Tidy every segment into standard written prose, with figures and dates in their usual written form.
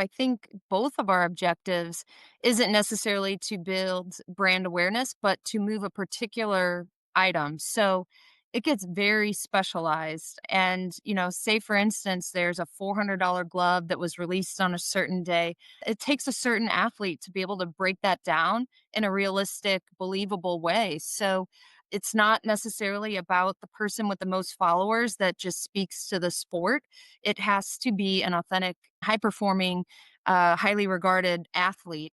I think both of our objectives isn't necessarily to build brand awareness, but to move a particular item. So it gets very specialized. And, say for instance, there's a $400 glove that was released on a certain day. It takes a certain athlete to be able to break that down in a realistic, believable way. So it's not necessarily about the person with the most followers that just speaks to the sport. It has to be an authentic, high performing, highly regarded athlete.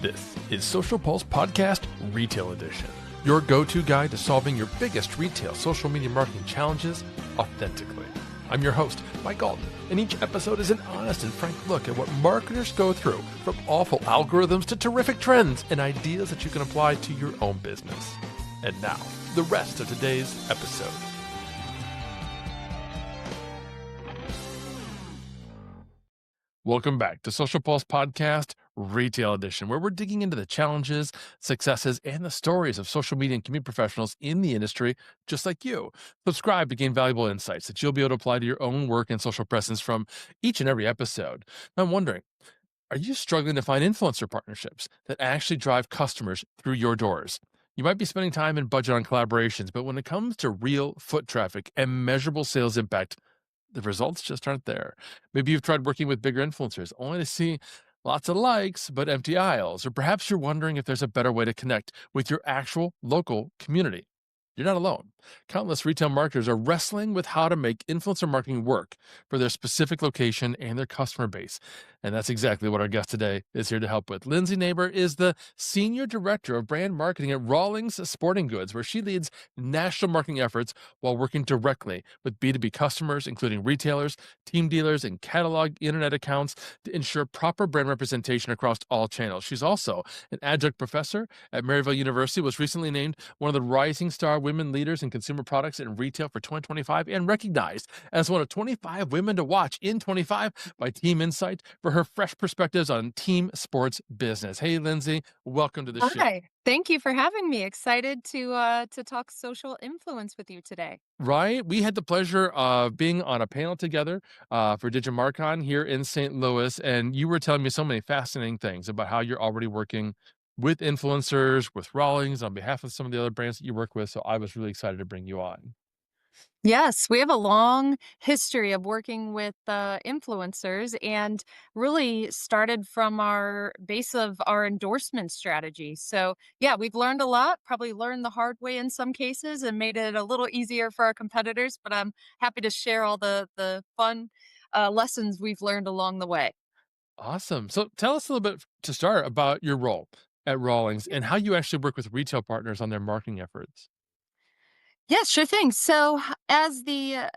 This is Social Pulse Podcast Retail Edition, your go-to guide to solving your biggest retail social media marketing challenges authentically. I'm your host, Mike Alton, and each episode is an honest and frank look at what marketers go through, from awful algorithms to terrific trends and ideas that you can apply to your own business. And now, the rest of today's episode. Welcome back to Social Pulse Podcast Retail Edition, where we're digging into the challenges, successes, and the stories of social media and community professionals in the industry, just like you. Subscribe to gain valuable insights that you'll be able to apply to your own work and social presence from each and every episode. Now, I'm wondering, are you struggling to find influencer partnerships that actually drive customers through your doors? You might be spending time and budget on collaborations, but when it comes to real foot traffic and measurable sales impact, the results just aren't there. Maybe you've tried working with bigger influencers only to see lots of likes but empty aisles, or perhaps you're wondering if there's a better way to connect with your actual local community. You're not alone. Countless retail marketers are wrestling with how to make influencer marketing work for their specific location and their customer base. And that's exactly what our guest today is here to help with. Lindsey Naber is the Senior Director of Brand Marketing at Rawlings Sporting Goods, where she leads national marketing efforts while working directly with B2B customers, including retailers, team dealers, and catalog internet accounts to ensure proper brand representation across all channels. She's also an adjunct professor at Maryville University, was recently named one of the Rising Star Women Leaders in Consumer Products and Retail for 2025, and recognized as one of 25 women to watch in 25 by Team Insight for her fresh perspectives on team sports business. Hey, Lindsey, welcome to the show. Hi, thank you for having me. Excited to talk social influence with you today. Right? We had the pleasure of being on a panel together for Digimarcon here in St. Louis, and you were telling me so many fascinating things about how you're already working with influencers, with Rawlings, on behalf of some of the other brands that you work with. So I was really excited to bring you on. Yes, we have a long history of working with influencers and really started from our base of our endorsement strategy. So, yeah, we've learned a lot, probably learned the hard way in some cases and made it a little easier for our competitors, but I'm happy to share all the fun lessons we've learned along the way. Awesome. So tell us a little bit to start about your role at Rawlings and how you actually work with retail partners on their marketing efforts. Yeah, sure thing. So, as the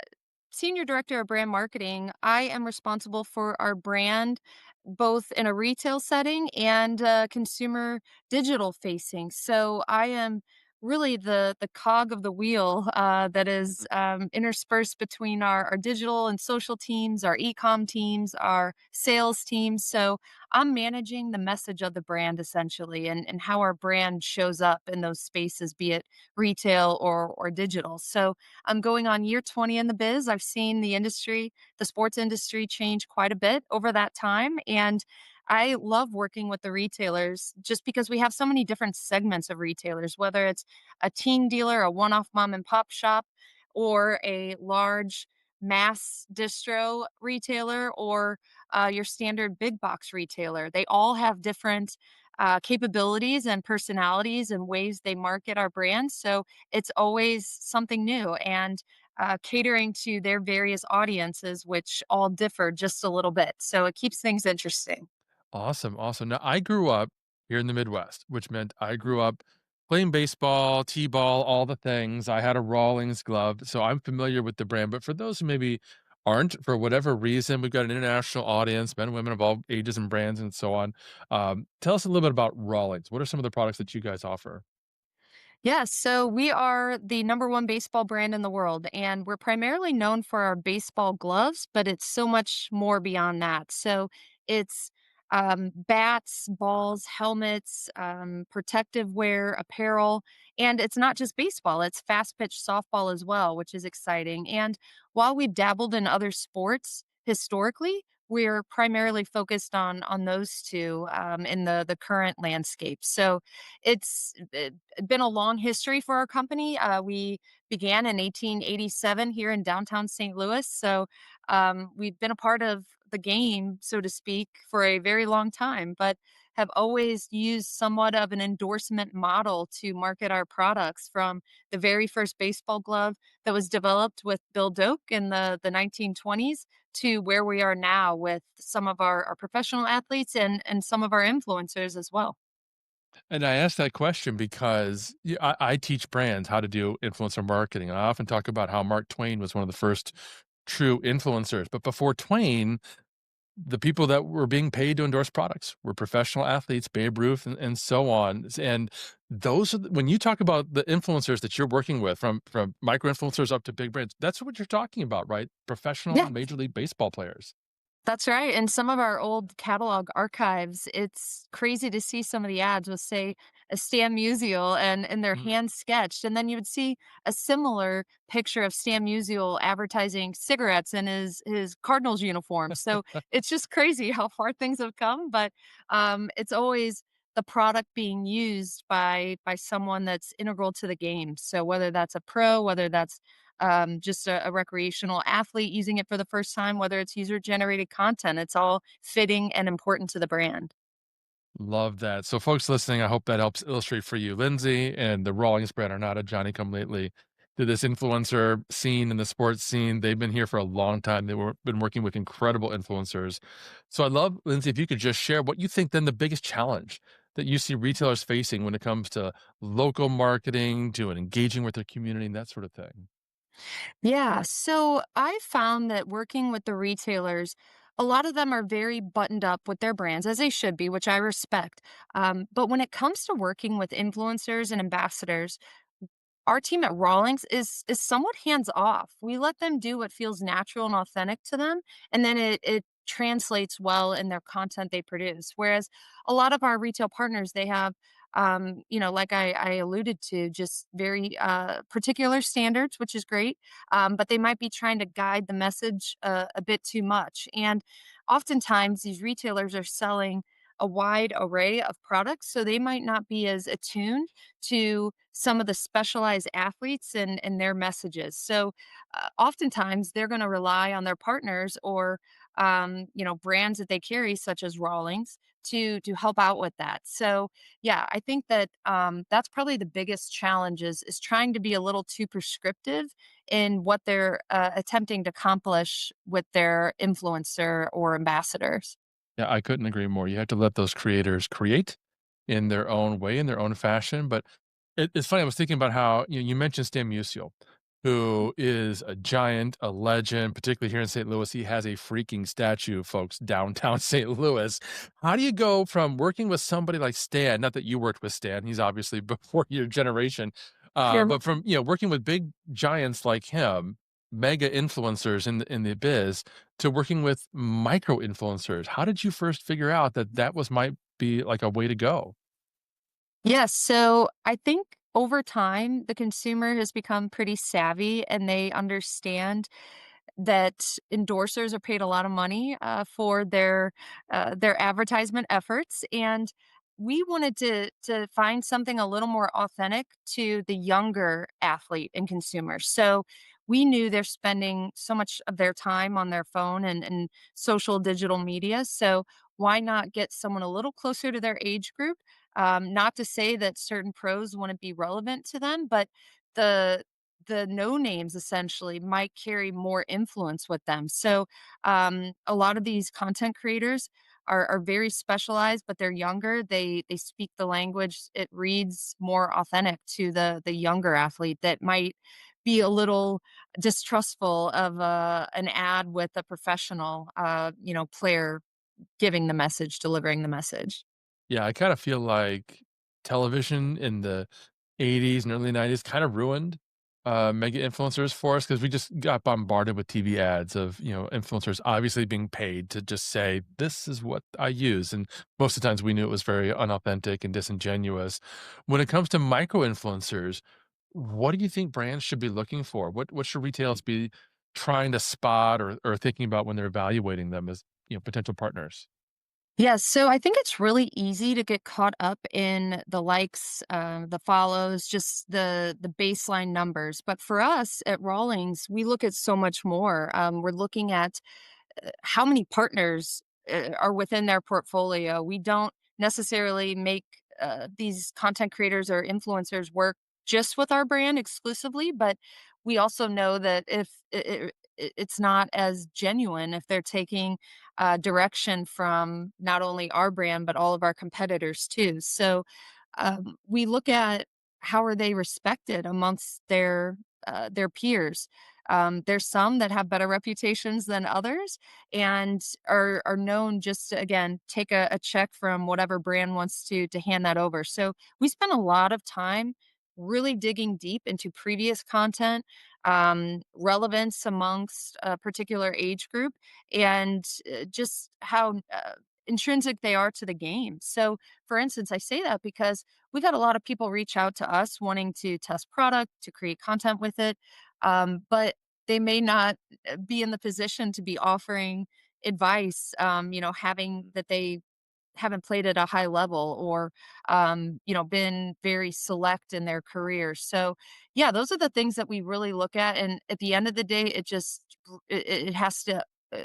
Senior Director of Brand Marketing, I am responsible for our brand, both in a retail setting and consumer digital facing. So I am really the cog of the wheel that is interspersed between our digital and social teams, our e-com teams, our sales teams. So I'm managing the message of the brand essentially, and how our brand shows up in those spaces, be it retail or digital. So I'm going on year 20 in the biz. I've seen the sports industry change quite a bit over that time. And I love working with the retailers just because we have so many different segments of retailers, whether it's a teen dealer, a one off mom and pop shop, or a large mass distro retailer, or your standard big box retailer. They all have different capabilities and personalities and ways they market our brand. So it's always something new and catering to their various audiences, which all differ just a little bit. So it keeps things interesting. Awesome. Awesome. Now, I grew up here in the Midwest, which meant I grew up playing baseball, t-ball, all the things. I had a Rawlings glove, so I'm familiar with the brand. But for those who maybe aren't, for whatever reason, we've got an international audience, men and women of all ages and brands and so on. Tell us a little bit about Rawlings. What are some of the products that you guys offer? Yes, so we are the number one baseball brand in the world, and we're primarily known for our baseball gloves, but it's so much more beyond that. So it's bats, balls, helmets, protective wear, apparel, and it's not just baseball, it's fast pitch softball as well, which is exciting. And while we've dabbled in other sports, historically, we're primarily focused on those 2, in the current landscape. So it's been a long history for our company. We began in 1887 here in downtown St. Louis, so, we've been a part of the game, so to speak, for a very long time, but have always used somewhat of an endorsement model to market our products, from the very first baseball glove that was developed with Bill Doak in the 1920s to where we are now with some of our professional athletes and some of our influencers as well. And I asked that question because I teach brands how to do influencer marketing. And I often talk about how Mark Twain was one of the first true influencers. But before Twain, the people that were being paid to endorse products were professional athletes, Babe Ruth, and so on. And those are when you talk about the influencers that you're working with, from micro influencers up to big brands, that's what you're talking about, right? Professional Yeah. Major League Baseball players. That's right, in some of our old catalog archives, it's crazy to see some of the ads with, say, a Stan Musial and they're Mhm. hand sketched, and then you would see a similar picture of Stan Musial advertising cigarettes in his Cardinals uniform, so it's just crazy how far things have come, but, it's always the product being used by someone that's integral to the game, so whether that's a pro, whether that's just a recreational athlete using it for the first time, whether it's user generated content, it's all fitting and important to the brand. Love that. So, folks listening, I hope that helps illustrate for you. Lindsay and the Rawlings brand are not a Johnny come lately to this influencer scene in the sports scene. They've been here for a long time. Been working with incredible influencers. So, I'd love, Lindsay, if you could just share what you think then the biggest challenge that you see retailers facing when it comes to local marketing, to engaging with their community, and that sort of thing. Yeah, so I found that working with the retailers, a lot of them are very buttoned up with their brands, as they should be, which I respect. But when it comes to working with influencers and ambassadors, our team at Rawlings is somewhat hands off. We let them do what feels natural and authentic to them, and then it translates well in their content they produce. Whereas a lot of our retail partners, they have, like I alluded to, just very particular standards, which is great. But they might be trying to guide the message a bit too much. And oftentimes, these retailers are selling a wide array of products, so they might not be as attuned to some of the specialized athletes and their messages. So, oftentimes they're going to rely on their partners or brands that they carry, such as Rawlings, to help out with that. So, yeah, I think that that's probably the biggest challenge is trying to be a little too prescriptive in what they're attempting to accomplish with their influencer or ambassadors. Yeah, I couldn't agree more. You have to let those creators create in their own way, in their own fashion. But it's funny. I was thinking about how you mentioned Stan Musial, who is a giant, a legend, particularly here in St. Louis. He has a freaking statue, folks, downtown St. Louis. How do you go from working with somebody like Stan? Not that you worked with Stan; he's obviously before your generation. But from working with big giants like him, mega influencers in the biz, to working with micro influencers. How did you first figure out that that was might be like a way to go? Yes, so I think over time, the consumer has become pretty savvy and they understand that endorsers are paid a lot of money for their advertisement efforts, and we wanted to find something a little more authentic to the younger athlete and consumer. So we knew they're spending so much of their time on their phone and social digital media. So why not get someone a little closer to their age group? Not to say that certain pros wouldn't be relevant to them, but the the no names essentially might carry more influence with them. So a lot of these content creators are very specialized, but they're younger. They speak the language. It reads more authentic to the younger athlete that might be a little distrustful of an ad with a professional, player giving the message, delivering the message. Yeah, I kind of feel like television in the 80s and early 90s kind of ruined mega influencers for us because we just got bombarded with TV ads of, influencers obviously being paid to just say, this is what I use. And most of the times we knew it was very unauthentic and disingenuous. When it comes to micro influencers, what do you think brands should be looking for? What should retailers be trying to spot or thinking about when they're evaluating them as, potential partners? Yes, so I think it's really easy to get caught up in the likes, the follows, just the baseline numbers. But for us at Rawlings, we look at so much more. We're looking at how many partners are within their portfolio. We don't necessarily make these content creators or influencers work just with our brand exclusively, but we also know that if it's not as genuine if they're taking direction from not only our brand but all of our competitors too. So we look at how are they respected amongst their peers. There's some that have better reputations than others and are known just to, again, take a check from whatever brand wants to hand that over. So we spend a lot of time really digging deep into previous content, relevance amongst a particular age group, and just how intrinsic they are to the game. So, for instance, I say that because we've had a lot of people reach out to us wanting to test product, to create content with it, but they may not be in the position to be offering advice, having that they haven't played at a high level or been very select in their career. So yeah, those are the things that we really look at, and at the end of the day it has to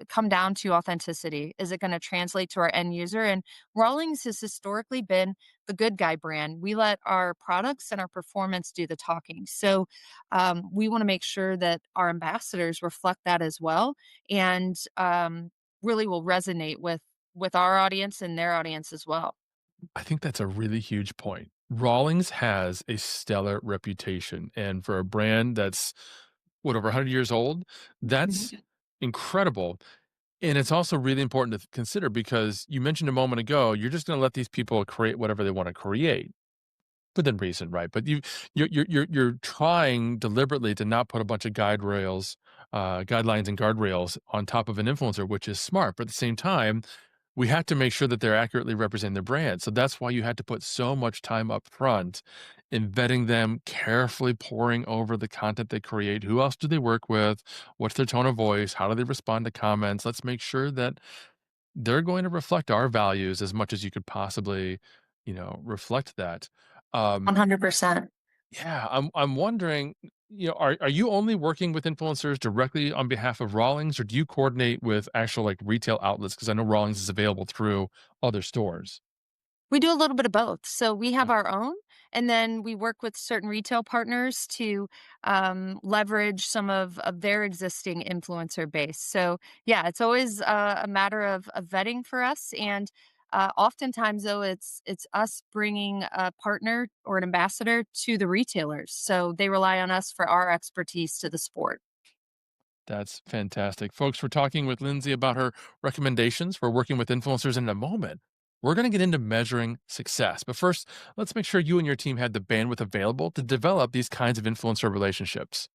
come down to authenticity. Is it going to translate to our end user? And Rawlings has historically been the good guy brand. We let our products and our performance do the talking. So we want to make sure that our ambassadors reflect that as well, and really will resonate with our audience and their audience as well. I think that's a really huge point. Rawlings has a stellar reputation, and for a brand that's over 100 years old, that's Mhm. incredible. And it's also really important to consider because you mentioned a moment ago, you're just going to let these people create whatever they want to create within reason, right? But you're trying deliberately to not put a bunch of guidelines and guardrails on top of an influencer, which is smart. But at the same time, we have to make sure that they're accurately representing their brand. So that's why you had to put so much time up front in vetting them, carefully poring over the content they create. Who else do they work with? What's their tone of voice? How do they respond to comments? Let's make sure that they're going to reflect our values as much as you could possibly, reflect that. Um, 100%. yeah, I'm wondering, are you only working with influencers directly on behalf of Rawlings, or do you coordinate with actual like retail outlets? Because I know Rawlings is available through other stores. We do a little bit of both. So we have Yeah. our own, and then we work with certain retail partners to leverage some of their existing influencer base. So yeah, it's always a matter of vetting for us, and oftentimes though it's us bringing a partner or an ambassador to the retailers, so they rely on us for our expertise to the sport. That's fantastic. Folks, we're talking with Lindsay about her recommendations for working with influencers in a moment. We're going to get into measuring success. But first, let's make sure you and your team had the bandwidth available to develop these kinds of influencer relationships.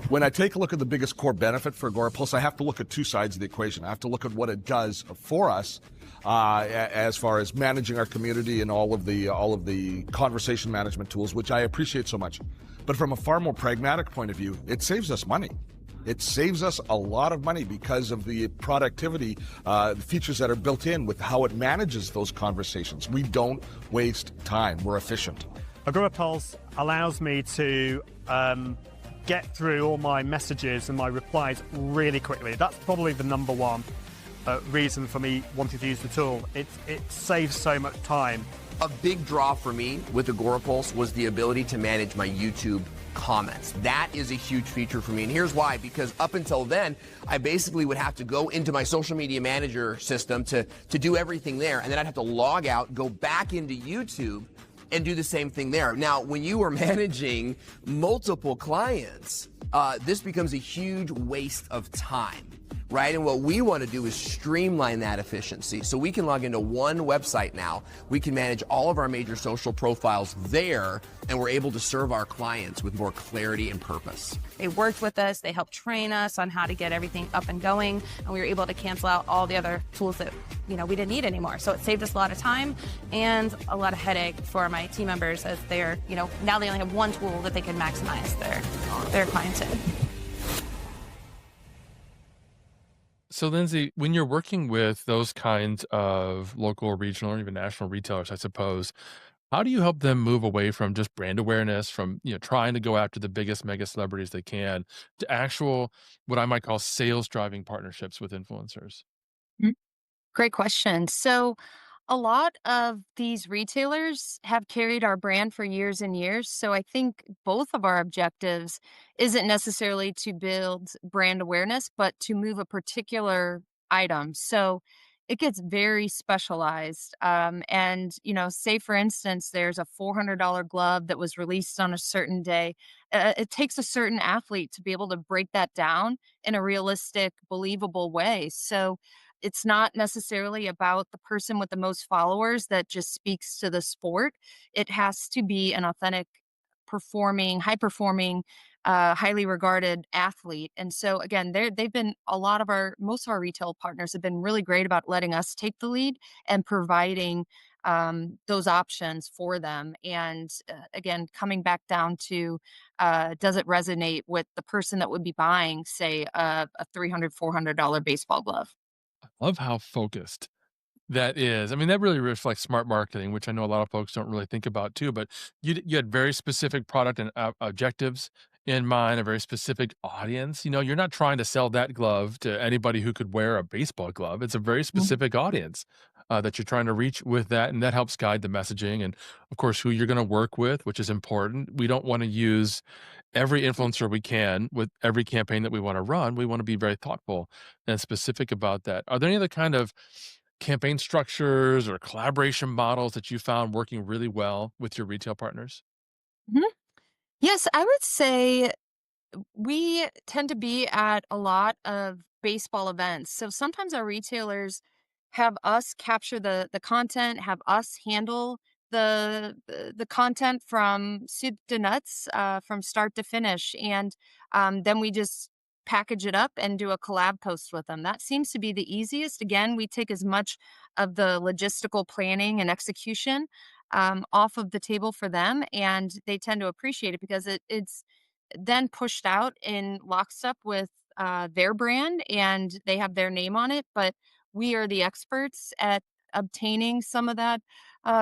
When I take a look at the biggest core benefit for Agorapulse, I have to look at two sides of the equation. I have to look at what it does for us as far as managing our community and all of the conversation management tools, which I appreciate so much. But from a far more pragmatic point of view, it saves us money. It saves us a lot of money because of the productivity features that are built in with how it manages those conversations. We don't waste time. We're efficient. Agorapulse allows me to get through all my messages and my replies really quickly. That's probably the number one reason for me wanting to use the tool. It saves so much time. A big draw for me with Agorapulse was the ability to manage my YouTube comments. That is a huge feature for me, and here's why. Because up until then, I basically would have to go into my social media manager system to do everything there, and then I'd have to log out, go back into YouTube, and do the same thing there. Now, when you are managing multiple clients, this becomes a huge waste of time. right? And what we want to do is streamline that efficiency. So we can log into one website now. We can manage all of our major social profiles there, and we're able to serve our clients with more clarity and purpose. They worked with us, they helped train us on how to get everything up and going, and we were able to cancel out all the other tools that we didn't need anymore. So it saved us a lot of time and a lot of headache for my team members, as they're, now they only have one tool that they can maximize their clients in. So, Lindsay, when you're working with those kinds of local or regional or even national retailers, I suppose, how do you help them move away from just brand awareness, from trying to go after the biggest mega celebrities they can, to actual, what I might call, sales driving partnerships with influencers? Great question. So, a lot of these retailers have carried our brand for years and years. So, I think both of our objectives isn't necessarily to build brand awareness, but to move a particular item. So, it gets very specialized. Say for instance, there's a $400 glove that was released on a certain day. It takes a certain athlete to be able to break that down in a realistic, believable way. So, it's not necessarily about the person with the most followers that just speaks to the sport. It has to be an authentic, high performing, highly regarded athlete. And so again, they've been most of our retail partners have been really great about letting us take the lead and providing those options for them. And again, coming back down to does it resonate with the person that would be buying, say, a $300, $400 baseball glove? Love how focused that is. I mean, that really reflects smart marketing, which I know a lot of folks don't really think about too. But you had very specific product and objectives in mind, a very specific audience. You're not trying to sell that glove to anybody who could wear a baseball glove. It's a very specific audience that you're trying to reach with that, and that helps guide the messaging and, of course, who you're going to work with, which is important. We don't want to use every influencer we can with every campaign that we want to run. We want to be very thoughtful and specific about that. Are there any other kind of campaign structures or collaboration models that you found working really well with your retail partners? Mhm. Yes, I would say we tend to be at a lot of baseball events. So sometimes our retailers have us capture the content, have us handle the content from soup to nuts, from start to finish, and then we just package it up and do a collab post with them. That seems to be the easiest. Again, we take as much of the logistical planning and execution off of the table for them, and they tend to appreciate it because it's then pushed out in lockstep with their brand, and they have their name on it. But we are the experts at obtaining some of that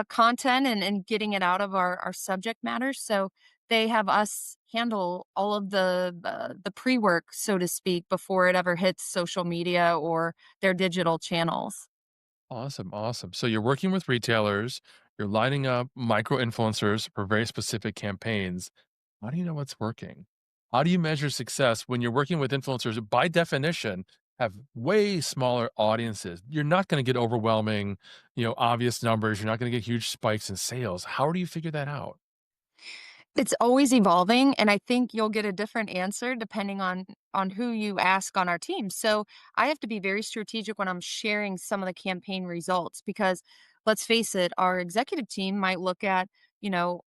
content and getting it out of our subject matter. So they have us handle all of the pre work, so to speak, before it ever hits social media or their digital channels. Awesome, awesome. So you're working with retailers, you're lining up micro influencers for very specific campaigns. How do you know what's working? How do you measure success when you're working with influencers, who, by definition, have way smaller audiences? You're not going to get overwhelming, obvious numbers. You're not going to get huge spikes in sales. How do you figure that out? It's always evolving, and I think you'll get a different answer depending on who you ask on our team. So, I have to be very strategic when I'm sharing some of the campaign results because let's face it, our executive team might look at,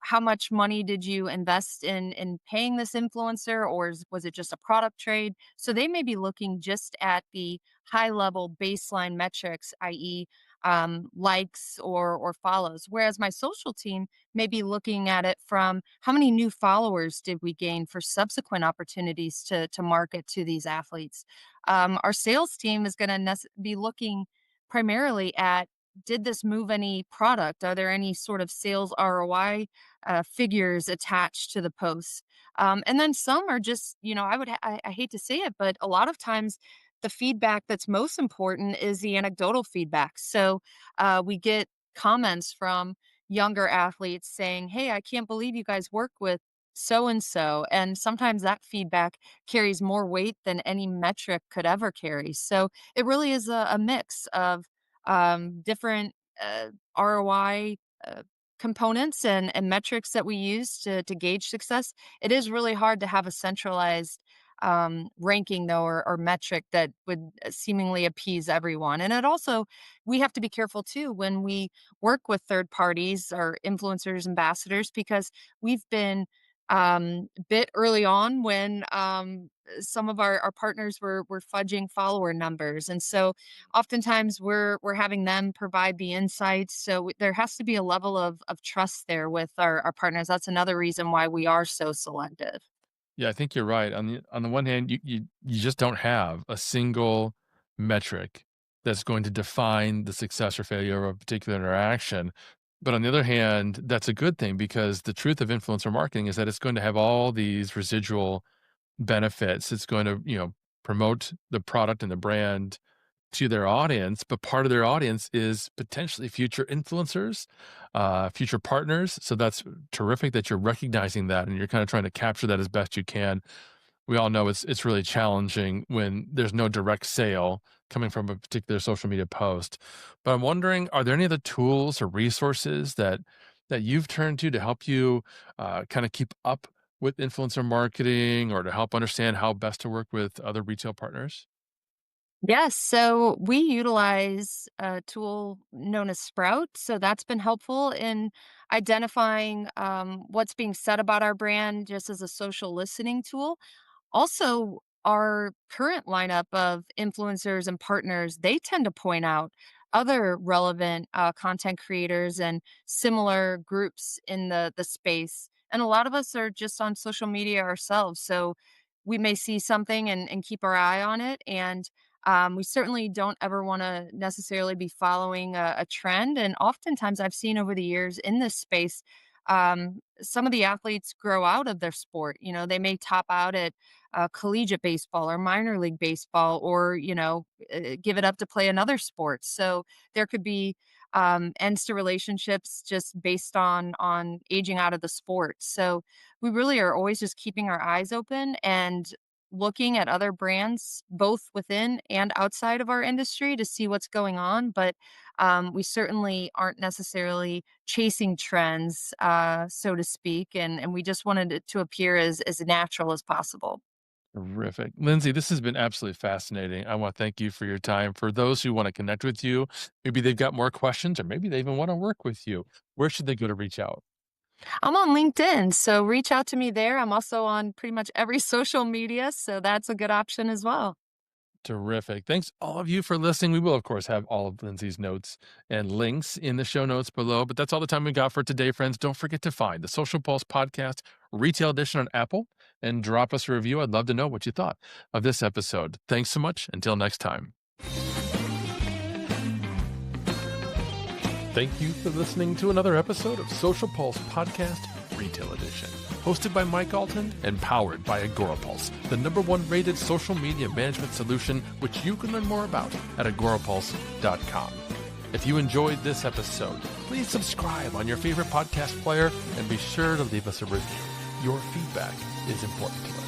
how much money did you invest in paying this influencer, or was it just a product trade? So they may be looking just at the high level baseline metrics, i.e., likes or follows. Whereas my social team may be looking at it from how many new followers did we gain for subsequent opportunities to market to these athletes. Our sales team is going to be looking primarily at, did this move any product? Are there any sort of sales ROI figures attached to the posts? And then some are just, I hate to say it, but a lot of times the feedback that's most important is the anecdotal feedback. So we get comments from younger athletes saying, "Hey, I can't believe you guys work with so and so." And sometimes that feedback carries more weight than any metric could ever carry. So it really is a mix of different ROI components and metrics that we use to gauge success. It is really hard to have a centralized ranking though, or metric that would seemingly appease everyone. And it also, we have to be careful too when we work with third parties or influencers, ambassadors, because we've been bit early on when some of our partners were fudging follower numbers. And so oftentimes we're having them provide the insights. So there has to be a level of trust there with our partners. That's another reason why we are so selective. Yeah, I think you're right. On the one hand, you just don't have a single metric that's going to define the success or failure of a particular interaction. But on the other hand, that's a good thing because the truth of influencer marketing is that it's going to have all these residual benefits. It's going to, promote the product and the brand to their audience, but part of their audience is potentially future influencers, future partners. So that's terrific that you're recognizing that and you're kind of trying to capture that as best you can. We all know it's really challenging when there's no direct sale coming from a particular social media post. But I'm wondering, are there any other tools or resources that you've turned to help you kind of keep up with influencer marketing or to help understand how best to work with other retail partners? Yes, so we utilize a tool known as Sprout. So that's been helpful in identifying what's being said about our brand just as a social listening tool. Also, our current lineup of influencers and partners, they tend to point out other relevant content creators and similar groups in the space. And a lot of us are just on social media ourselves. So we may see something and keep our eye on it. And we certainly don't ever want to necessarily be following a trend. And oftentimes, I've seen over the years in this space, some of the athletes grow out of their sport. They may top out at collegiate baseball or minor league baseball, or give it up to play another sport. So there could be ends to relationships just based on aging out of the sport. So we really are always just keeping our eyes open and looking at other brands both within and outside of our industry to see what's going on. But we certainly aren't necessarily chasing trends, so to speak, and we just wanted it to appear as natural as possible. Terrific. Lindsay, this has been absolutely fascinating. I want to thank you for your time. For those who want to connect with you, maybe they've got more questions or maybe they even want to work with you. Where should they go to reach out? I'm on LinkedIn, so reach out to me there. I'm also on pretty much every social media, so that's a good option as well. Terrific. Thanks all of you for listening. We will, of course, have all of Lindsay's notes and links in the show notes below. But that's all the time we got for today, friends. Don't forget to find the Social Pulse Podcast Retail Edition on Apple and drop us a review. I'd love to know what you thought of this episode. Thanks so much. Until next time. Thank you for listening to another episode of Social Pulse Podcast Retail Edition, hosted by Mike Alton and powered by AgoraPulse, the #1 rated social media management solution, which you can learn more about at agorapulse.com. If you enjoyed this episode, please subscribe on your favorite podcast player and be sure to leave us a review. Your feedback is important to us.